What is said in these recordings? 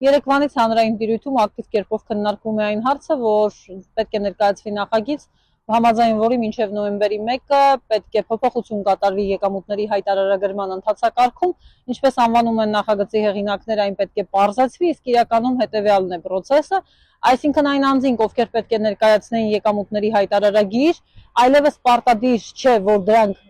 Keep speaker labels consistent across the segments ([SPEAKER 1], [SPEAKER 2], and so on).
[SPEAKER 1] Երեկվանից հանրային տիրույթում ակտիվ կերպով քննարկվում է այն հարցը, որ պետք է ներկայացվի նախագիծ, համաձայն որի մինչև նոյեմբերի 1-ը պետք է փոփոխություն կատարվի եկամուտների հայտարարագրման ընթացակարգում, ինչպես անվանում են նախագծի հեղինակները, այն պետք է պարզեցվի, իսկ իրականում հետևյալն է process-ը, այսինքն այն անձինք, ովքեր պետք է ներկայացնեին եկամուտների հայտարարագիր, այլևս պարտադիր չէ, որ դրանք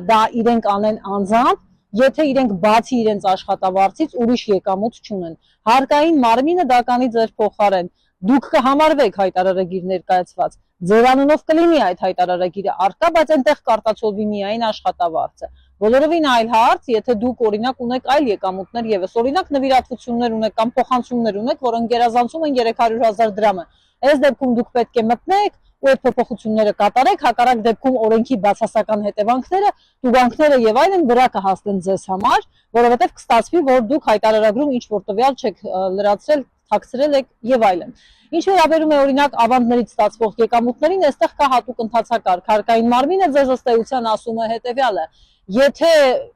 [SPEAKER 1] դա իրենք անեն անձամբ, եթե իրենք բացի իրենց աշխատավարձից ուրիշ եկամուտ չունեն։ Հարկային մարմինը դա կանի ձեր փոխարեն։ Դուք կհամարվեք հայտարարագիր ներկայացված։ Ձեր անունով կլինի այդ հայտարարագիրը առկա, բայց այնտեղ կարտացոլվի միայն աշխատավարձը։ Բոլորովին այլ հարց, եթե դուք օրինակ ունեք այլ եկամուտներ եւս, օրինակ նվիրատվություններ ունեք կամ փոխանցումներ ունեք, որոնք գերազանցում են 300,000 դրամը։ Այս դեպքում դուք պետք է մտնեք ու այդ փոփոխությունները կատարեք, հակառակ դեպքում օրենքի բացասական հետևանքները, տուգանքները եւ այլն վրա կհասնեն ձեզ համար, որովհետեւ կստացվի, որ դուք հայտարարագրում ինչ որ տվյալ չեք լրացրել, թաքցրել եք եւ այլն։ Ինչ վերաբերում է օրինակ ավանդներից ստացվող եկամուտներին, այստեղ կա հատուկ ընթացակարգ։ Հարկային մարմինը ձեզ ըստ էության ասում է հետեւյալը. Եթե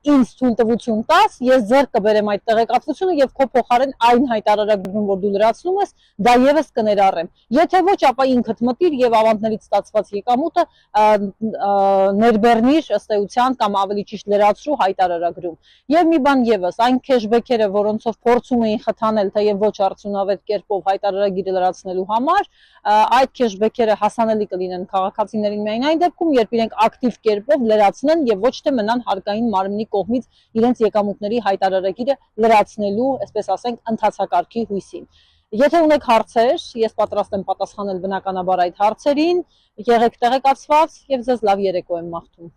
[SPEAKER 1] ինձ թույլտվություն տաս, ես ձեռք կբերեմ այդ տեղեկատվությունը եւ քո փոխարեն այն հայտարարագրում, որ դու լրացնում ես, դա եւս կներառեմ։ Եթե ոչ, ապա ինքդ մտիր եւ ավանդներից ստացված եկամուտը ներբեռնիր ըստ էության կամ ավելի ճիշտ լրացրու հայտարարագրում։ Եվ մի բան եւս, այն քեշբեքերը, որոնցով փորձում էին խթանել թեև ոչ արդյունավետ կերպով հայտարարագիրը լրացնելու համար, այդ քեշբեքերը հասանելի կլինեն քաղաքացիներին միայն այն դեպքում, երբ իրենք ակտիվ կերպով լրացնեն եւ ոչ թե մնան հարկային մարմնի կողմից իրենց եկամուտների հայտարարագիրը լրացնելու, այսպես ասենք, ընթացակարգի հույսին։ Եթե ունեք հարցեր, ես պատրաստ եմ պատասխանել բնականաբար այդ հարցերին, եղեք տեղեկացված եւ ձեզ լավ երեկո եմ մաղթում։